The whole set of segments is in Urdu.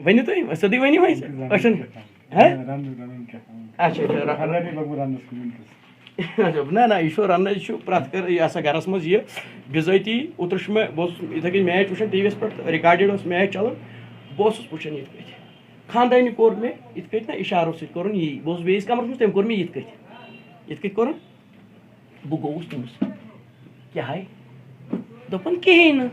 ؤنِو تُہۍ سیوٚدُے ؤنِو وۄنۍ أچھن اچھا نہ یہِ چھُ رَننٕچ چھُ پرٛٮ۪تھ کانٛہہ یہِ ہسا گرس منٛز یہِ بِذٲتی اوترٕ چھُ مےٚ بہٕ اوسُس یِتھٕے کٔنۍ میچ وٕچھان ٹی وی یَس پٮ۪ٹھ رِکاڈِڈ اوس میچ چلان بہٕ اوسُس وٕچھان یِتھ کٔٹھۍ خاندانہِ کوٚر مےٚ یِتھ کٔٹھۍ نہ اِشارو سۭتۍ کوٚرُن یی بہٕ اوسُس بیٚیِس کمرس منٛز تٔمۍ کوٚر مےٚ یِتھ کٔٹھۍ کوٚرُن بہٕ گوٚوُس تٔمِس کیٛاہ ہاے دوٚپُن کِہیٖنۍ نہٕ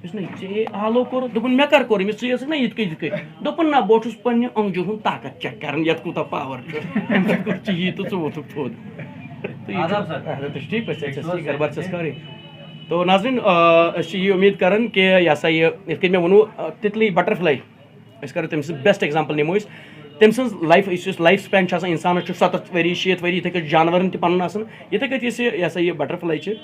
یُس نہ ژےٚ آلو کوٚرُتھ دوٚپُن مےٚ کر کوٚر أمِس ژٕ ٲسٕکھ نہ یِتھ کٔٹھۍ دوٚپُن نہ بہٕ چھُس پننہِ أنٛگجہِ ہُنٛد طاقت چیک کران یتھ کوٗتاہ پاور چھُ اَمہِ سۭتۍ کوٚر ژٕ یی تہٕ ژٕ ووتھُکھ تھوٚد ٹھیٖک پٲٹھۍ گربار چھَس کَرٕنۍ تو ناظریٖن أسۍ چھِ یہِ اُمید کران کہِ یہِ ہسا یہِ یِتھ کٔنۍ مےٚ ووٚنوُ تِتلی بٹرفلاے أسۍ کرو تٔمۍ سٕنٛز بیسٹ ایگزامپل نِمو أسۍ تٔمۍ سٕنٛز لایف یُس لایف سپین چھِ آسان اِنسانَس چھُ 70 ؤری 60 ؤری یِتھٕے کٔنۍ جانورن تہِ پَنُن آسان یِتھٕے کٔنۍ یُس یہِ ہسا یہِ بٹرفلاے چھِ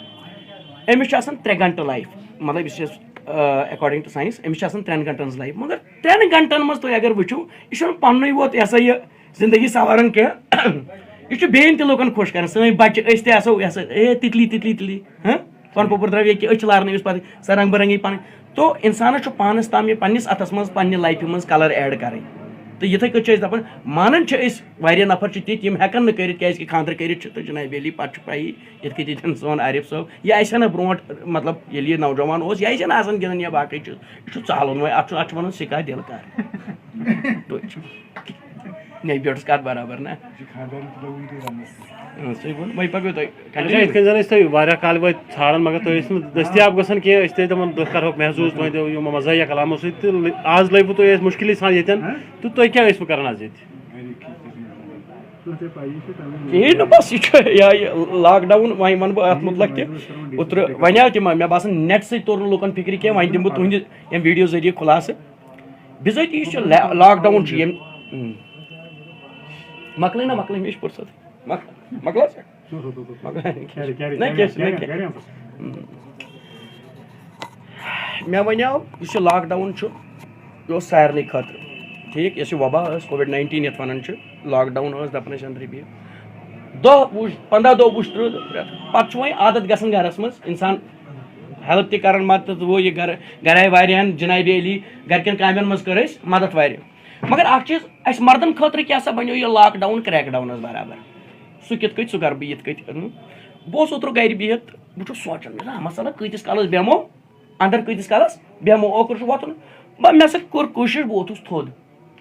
أمِس چھِ آسان 3 گنٹہٕ لایف مطلب یُس ایکاڈِنٛگ ٹُو ساینس أمِس چھِ آسان 3 گنٹن ہٕنٛز لایف مگر 3 گنٹن منٛز تُہۍ اگر وٕچھِو یہِ چھُنہٕ پننُے یوت یہِ ہسا یہِ زندگی سواران کینٛہہ یہِ چھُ بیٚیَن تہِ لُکن خۄش کران سٲنۍ بچہِ أسۍ تہِ آسو یہِ ہسا تِتلی پن پوٚپُر درٛاو ییٚکیٛاہ أچھ لارنہٕ أمِس پتہٕ سۄ رنٛگ برنٛگی پنٕنۍ تو انسانس چھُ پانس تام یہِ پننِس اتھس منٛز پننہِ لایفہِ منٛز کلر ایڈ کرٕنۍ تہٕ یِتھٕے کٔنۍ چھِ أسۍ دپان مانان چھِ أسۍ واریاہ نفر چھِ تِتھۍ یِم ہٮ۪کان نہٕ کٔرِتھ کیازِ کہِ خانٛدر کٔرِتھ چھِ تہٕ جناب علی پتہٕ چھُ پیی یِتھ کٔنۍ ییٚتٮ۪ن سون عارف صٲب یہِ آسہِ ہا نہٕ برونٛٹھ مطلب ییٚلہِ یہِ نوجوان اوس یہِ آسہِ ہا نہٕ آسان گِنٛدان یا باقٕے چیٖز یہِ چھُ ژالُن وۄنۍ اَتھ چھُ وَنان سِکا دِل کر نہ بیٹھُس کتھ برابر نہ وۄنۍ پکو تُہۍ یِتھ کٔنۍ زن أسۍ تۄہہِ واریاہ کالہٕ وٲتۍ ژھانڈان مگر تُہۍ ٲسۍ نہٕ دٔستیاب گژھان کینٛہہ أسۍ تہِ دپان دۄہ کرہوکھ محظوٗظ تُہنٛدیو یِمو مزاحیہ کلامو سۭتۍ تہٕ آز لٔبوٕ تُہۍ اَسہِ مُشکِلٕے سان ییٚتٮ۪ن تہٕ تُہۍ کیٛاہ ٲسوٕ کران آز ییٚتہِ کِہیٖنۍ نہٕ بس یہِ چھُ یہِ لاک ڈاوُن وۄنۍ وَنہٕ بہٕ اَتھ مُتعلق تہِ اوترٕ وۄنۍ آو تِم مےٚ باسان نیٹ سۭتۍ توٚر نہٕ لُکن فِکرِ کینٛہہ وۄنۍ دِمہٕ بہٕ تُہنٛدِ ییٚمہِ ویٖڈیو ذٔریعہٕ خُلاسہٕ بِذٲتی یُس چھُ لاک ڈاوُن چھُ ییٚمہِ مۄکلٲے نہ مۄکلٲے مےٚ چھِ پُرصت مۄکلا مےٚ وَنیو یُس یہِ لاک ڈاوُن چھُ یہِ اوس سارنٕے خٲطرٕ ٹھیٖک یۄس یہِ وبا ٲس COVID-19 یَتھ وَنان چھِ لاک ڈاوُن ٲس دَپان ٲسۍ أنٛدرٕ بِہِو دۄہ وُچھ 15 دۄہ وُچھ 30 دۄہ پرٛٮ۪تھ پَتہٕ چھُ وۄنۍ عادت گژھان گرَس منٛز اِنسان ہیلٕپ تہِ کران مدد وہ یہِ گرِ آیہِ واریاہن جِنابِ علی گرِکٮ۪ن کامٮ۪ن منٛز کٔر اَسہِ مدد واریاہ مگر اکھ چیٖز اَسہِ مردن خٲطرٕ کیٛاہ سا بنیو یہِ لاک ڈاوُن کرٛیک ڈاونس برابر سُہ کِتھ کٔنۍ سُہ کرٕ بہٕ یِتھ کٔنۍ بہٕ اوسُس اوترٕ گرِ بِہِتھ بہٕ چھُس سونٛچان مےٚ مسلہٕ کۭتِس کالس بیٚہمو اندر کۭتِس کالس بیٚہمو اوکُن چھُ وۄتھُن مےٚ ہسا کوٚر کوٗشِش بہٕ ووٚتھُس تھوٚد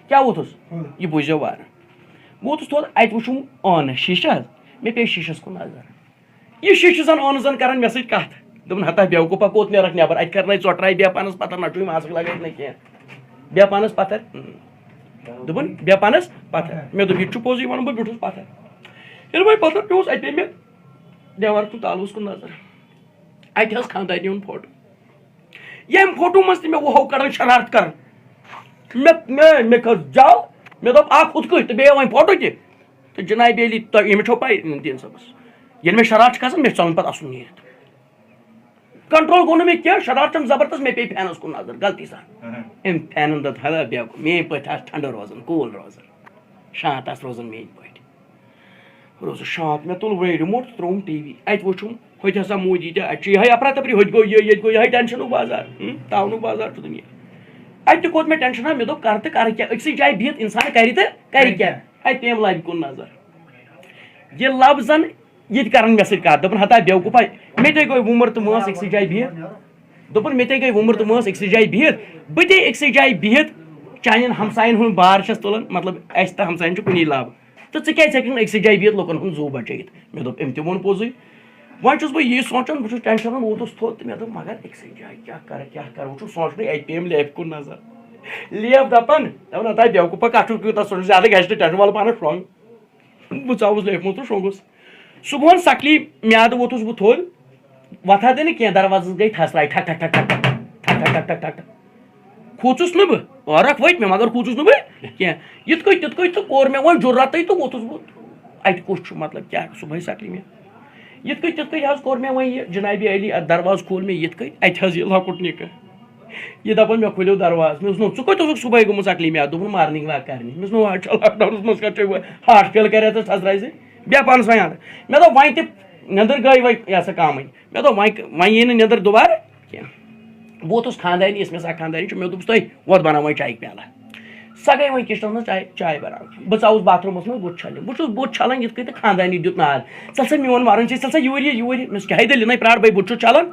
کیٛاہ ووٚتھُس یہِ بوٗزِو وارٕ بہٕ ووٚتھُس تھوٚد اَتہِ وٕچھُم ٲنہٕ شیٖشہٕ حظ مےٚ پیٚیہِ شیٖشس کُن نظر یہِ شیٖشہٕ زن ٲنہٕ زن کران مےٚ سۭتۍ کتھ دوٚپُن ہتا بیوقوٗفا کوٚت نیرکھ نٮ۪بر اَتہِ کرنٲے ژۄٹراے بیٚہہ پانس پتھر نہ چھُے ماسک لگٲیِتھ نہ کینٛہہ بیٚہہ پانس پتھر دوٚپُن بیٚہہ پانس پتھر مےٚ دوٚپ یہِ تہِ چھُ پوٚزُے وَنُن بہٕ بیوٗٹھُس پتھر ییٚلہِ وۄنۍ پتھر پیوٚوُس اَتہِ پیٚیہِ مےٚ دیوار کُن تالوَس کُن نظر اَتہِ حظ خاندارنہِ ہُنٛد فوٹو ییٚمہِ فوٹو منٛز تہِ مےٚ وُہو کڑان شرارت کران مےٚ کھٔژ جل مےٚ دوٚپ اکھ ہُتھ کٔنۍ تہٕ بیٚیہِ وۄنۍ فوٹو تہِ تہٕ جِنابِ علی تۄہہِ أمِس چھو پاے دیٖن صٲبس ییٚلہِ مےٚ شرارت چھِ کھسان مےٚ چھُ ژَلان پتہٕ اَسُن نیٖرِتھ کنٹرول گوٚو نہٕ مےٚ کینٛہہ شرارت چھم زبردست مےٚ پیٚیہِ فینس کُن نظر غلطی سان أمۍ فینن دوٚپ ہلا بیوقوٗف میٲنۍ پٲٹھۍ آسہِ ٹھنڈٕ روزان کوٗل روزان شانت آسہِ روزان میٲنۍ پٲٹھۍ روزُس شانت مےٚ تُل وۄنۍ رِموٹ تہٕ ترٛووُم ٹی وی اَتہِ وٕچھُم ہوٚتہِ ہسا موٗدۍ ییٖتیٛاہ اَتہِ چھُ یِہے افرا تفری ہوٚتہِ گوٚو یہِ ییٚتہِ گوٚو یِہے ٹٮ۪نشنُک بازار تاونُک بازار چھُ دُنیا اَتہِ تہِ کھوٚت مےٚ ٹٮ۪نشنا مےٚ دوٚپ کرٕ تہٕ کرٕ کیٛاہ أکسٕے جایہِ بِہِتھ اِنسان کرِ تہٕ کرِ کیٛاہ اَتہِ پیٚیَم لبہِ کُن نظر یہِ لب زن یہِ تہِ کران مےٚ سۭتۍ کتھ دوٚپُن ہتا بیوقوٗفا مےٚ تے گٔے وُمر تہٕ مٲنٛس أکسٕے جایہِ بِہِتھ دوٚپُن مےٚ تے گٔے وُمر تہٕ مٲنٛس أکسٕے جایہِ بِہِتھ بہٕ تے أکسٕے جایہِ بِہِتھ چانٮ۪ن ہمساین ہُنٛد بار چھس تُلان مطلب اَسہِ تہٕ ہمساین چھُ کُنی لب تہٕ ژٕ کیازِ ہیٚککھ نہٕ أکسٕے جایہِ بِہِتھ لُکن ہُنٛد زوٗ بچٲیِتھ مےٚ دوٚپ أمۍ تہِ ووٚن پوٚزُے وۄنۍ چھُس بہٕ یی سونٛچان بہٕ چھُس ٹٮ۪نشنن ووتُس تھوٚد تہٕ مےٚ دوٚپ مگر أکسٕے جایہِ کیٛاہ کرٕ وۄنۍ چھُ سونٛچنُے اَتہِ پیٚیَم لیفہِ کُن نظر لیف دپان ہتا بیوقوٗفا کتھ چھُکھ تیوٗتاہ سونٛچُن زیادٕ گژھِ نہٕ ٹٮ۪نشن وَلہٕ پانس شۄنٛگ بہٕ ژاوُس لیفہِ منٛز تہٕ شۄنٛگُس صُبحن سکلی میادٕ ووتُس بہٕ تھوٚد وۄتھا تہِ نہٕ کینٛہہ دروازس گٔے تھسراے ٹھک ٹھک ٹھک ٹھک ٹھک ٹھک ٹھک ٹھک ٹھک کھوٗژُس نہٕ بہٕ ٲرکھ ؤتھۍ مےٚ مگر کھوٗژُس نہٕ بہٕ کینٛہہ یِتھ کٔنۍ تِتھ کٔنۍ تہٕ کوٚر مےٚ وۄنۍ جُرتٕے تہٕ ووتُس بہٕ اَتہِ کُس چھُ مطلب کیٛاہ صُبحٲے سکلی مےٚ یِتھ کٔنۍ تِتھ کٔنۍ حظ کوٚر مےٚ وۄنۍ یہِ جِنابِ علی اَتھ دروازٕ کھوٗل مےٚ یِتھ کٔنۍ اَتہِ حظ یہِ لۄکُٹ نِکہٕ یہِ دپان مےٚ کھوٗلِو دروازٕ مےٚ اوس ژٕ کوٚت اوسُکھ صُبحٲے گوٚمُت سکلی مےٚ دوٚپُن مارنِنٛگ واک کرنہِ مےٚ اوس نہٕ واٹ چھُ لاک ڈاونس منٛز کَتھ ہاٹ فیل کَریتھ تھزراے زِ بیٚہہ پانس وۄنۍ اندر مےٚ دوٚپ وۄنۍ تہِ نیٚنٛدٕر گٔے وۄنۍ یہِ ہسا کامٕے مےٚ دوٚپ وۄنۍ یی نہٕ نیٚنٛدٕر دُبارٕ کینٛہہ بہٕ ووتُس خاندارنہِ یۄس مےٚ سا خاندارنہِ چھِ مےٚ دوٚپُس تۄہہِ وۄتھ بناو وۄنۍ چایہِ پیالہ سا گئی وہیں کچنس من چائے بنان بہٕ ژاوُس باتھروٗمس منٛز بُتھ چھلنہِ بہٕ چھُس بُتھ چھلان یِتھ کٔنۍ تہٕ خاندانی دیُت ناد ژل سا میون مَرُن چھُے ژل سا یوٗرۍ مےٚ دوٚپُس کیٛاہ دٔلیٖل نَے پرٛار بٔے بُتھ چھُس چھلان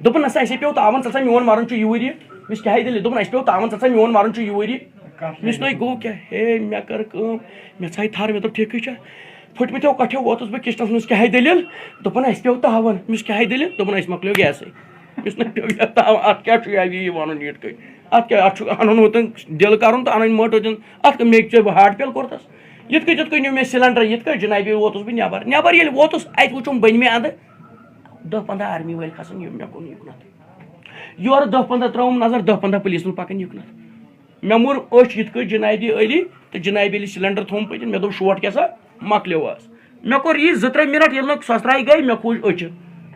دوٚپُن نسا اَسے پیوٚو تاوُن ژل سا میون مَرُن چھُ یوٗرۍ مےٚ دوٚپُس کیٛاہ دٔلیٖل دوٚپُن اَسہِ پیوٚو تاوُن ژل سا میون مَرُن چھُ یوٗرۍ مےٚ دوٚپُس نَے گوٚو کیٛاہ ہے مےٚ کٔر کٲم مےٚ ژھاے تھر مےٚ دوٚپ ٹھیٖکٕے چھا پھٕٹمٕتیو کٹھیو ووتُس بہٕ کِچنس منٛز کیٛاہ دٔلیٖل دوٚپُن اَسہِ پیوٚو تاوُن مےٚ دوٚپُس کیٛاہ دٔلیٖل دوٚپُن اَسہِ مۄکلیو گیسٕے مےٚ دوٚپُس نہ پیوٚو تاوُن اَتھ کیٛاہ چھُ یہِ وَنُن یِتھ کٔنۍ اَتھ کیٛاہ اَتھ چھُ اَنُن ہوتن دِل کَرُن تہٕ اَنٕنۍ مٔٹ ہوتن اَتھ میٚکہِ ژےٚ بہٕ ہاٹ پِل کوٚرتَس یِتھ کٔنۍ نیوٗ مےٚ سِلینڈر یِتھ کٔنۍ جِنابی ووتُس بہٕ نٮ۪بر ییٚلہِ ووتُس اَتہِ وٕچھُم بٔنمہِ اَندٕ 10-15 آرمی وٲلۍ کھسان مےٚ کُن یُکنتھ یورٕ 10-15 ترٛٲوُم نظر 10-15 پُلیٖس وٲلۍ پَکان یُکنتھ مےٚ موٚر أچھ یِتھ کٔنۍ جِنابی علی تہٕ جِنابی علی سِلینڈر تھوٚوُم پٔتِم مےٚ دوٚپ شوٹ کیٛاہ سا مۄکلیو حظ مےٚ کوٚر یی 2-3 مِنٹ ییٚلہِ نہٕ سۄسراے گٔے مےٚ کھوٗج أچھِ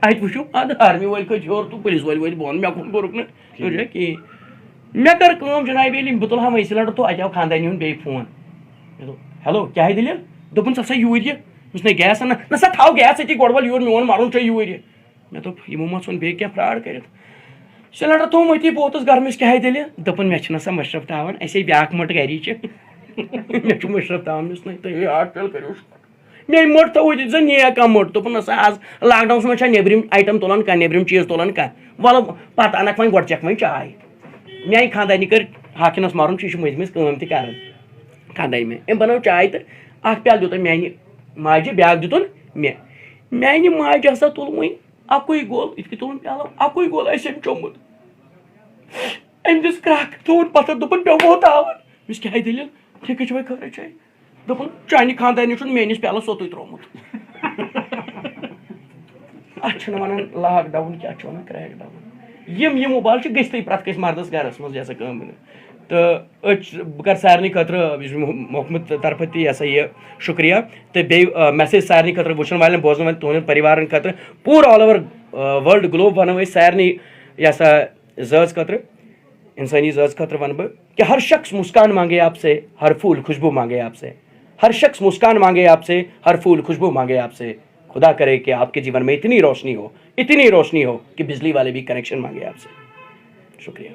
اَتہِ وٕچھِو اَدٕ آرمی وٲلۍ کھٔتۍ ہیوٚر تہٕ پُلیٖس وٲلۍ ؤتھۍ بۄن مےٚ کُن کوٚرُکھ نہٕ کِہیٖنۍ مےٚ کٔر کٲم جِنابی علی بہٕ تُلہٕ ہا وۄنۍ سِلینڈر تہٕ اَتہِ آو خاندانی ہُنٛد بیٚیہِ فون مےٚ دوٚپ ہیلو کیٛاہ دٔلیٖل دوٚپُن ژٕ سا یوٗرۍ مےٚ نَے گیس نہ سا تھاو گیس أتی گۄڈٕ وَل یور میون مَرُن چھُ یوٗرۍ مےٚ دوٚپ یِمو ما ژھُن بیٚیہِ کینٛہہ فراڈ کٔرِتھ سِلینڈر تھوٚوُم أتی بہٕ ووتُس گرٕ مےٚ کیٛاہ دٔلیٖل دوٚپُن مےٚ چھِنہ سا مٔشرف تھاوان اَسے بیٛاکھ مٔٹ گری چھِ مےٚ چھُ مٔشرف تھاوان مےٚ دوٚپُس نَے تُہۍ ہاٹ پِل کٔرِو مےٚ مٔٹ تھٲوو دِتۍ زَن نیک کانٛہہ مٔٹ دوٚپُن نہ سا آز لاک ڈاوُنَس منٛز چھا نیبرِم آیٹم تُلان کانٛہہ نیبرِم چیٖز تُلان کانٛہہ وَلہٕ پَتہٕ اَنکھ وۄنۍ گۄڈٕ چٮ۪کھ وۄنۍ چاے میٛانہِ خاندانی کٔر ہاکھِنَس مَرُن چھُ یہِ چھُ مٔنٛزۍ مٔنٛزۍ کٲم تہِ کران خاندانی مےٚ أمۍ بَنٲو چاے تہٕ اکھ پیالہٕ دیُت أمۍ میانہِ ماجہِ بیٛاکھ دیُتُن مےٚ میانہِ ماجہِ ہسا تُل وۄنۍ اَکُے گول یِتھ کٔنۍ تُلُن پیالہٕ اَکُے گول اَسہِ أمۍ چومُت أمۍ دِژ کرٛکھ تھوٚوُن پَتھر دوٚپُن پیوٚو تاوُن مےٚ دوٚپُس کیٛاہ دٔلیٖل ٹھیٖکٕے چھُ وۄنۍ خٲرٕے چھے دوٚپُن چانہِ خاندانی چھُنہٕ میٲنِس پیالَس سوٚتُے ترٛوومُت اَتھ چھِنہٕ وَنان لاک ڈاوُن کیٛاہ چھِ وَنان کرٛیک ڈاوُن یِم اُبال چھِ گٔژھتٕے پرٛٮ۪تھ کٲنٛسہِ مردَس گرَس منٛز یہِ ہسا کٲم تہٕ بہٕ کَرٕ سارنٕے خٲطرٕ محکمہٕ طرفہٕ تہِ یہِ ہسا یہِ شُکریہ تہٕ بیٚیہِ میسیج سارنٕے خٲطرٕ وٕچھن والٮ۪ن بوزن والٮ۪ن تُہنٛدٮ۪ن پٔریوارن خٲطرٕ پوٗرٕ آل اوور وٲلڈ گلوب وَنو أسۍ سارنٕے یہِ ہسا زٲژ خٲطرٕ اِنسٲنی زٲژ خٲطرٕ وَنہٕ بہٕ کہ ہر شخص مسکان مانگے آپ سے ہر پھول خوشبو مانگے آپ سے ہر شخص مسکان مانگے آپ سے ہر پھول خوشبو مانگے آپ سے خدا کرے کہ آپ کے جیون میں اتنی روشنی ہو کہ بجلی والے بھی کنیکشن مانگے آپ سے شکریہ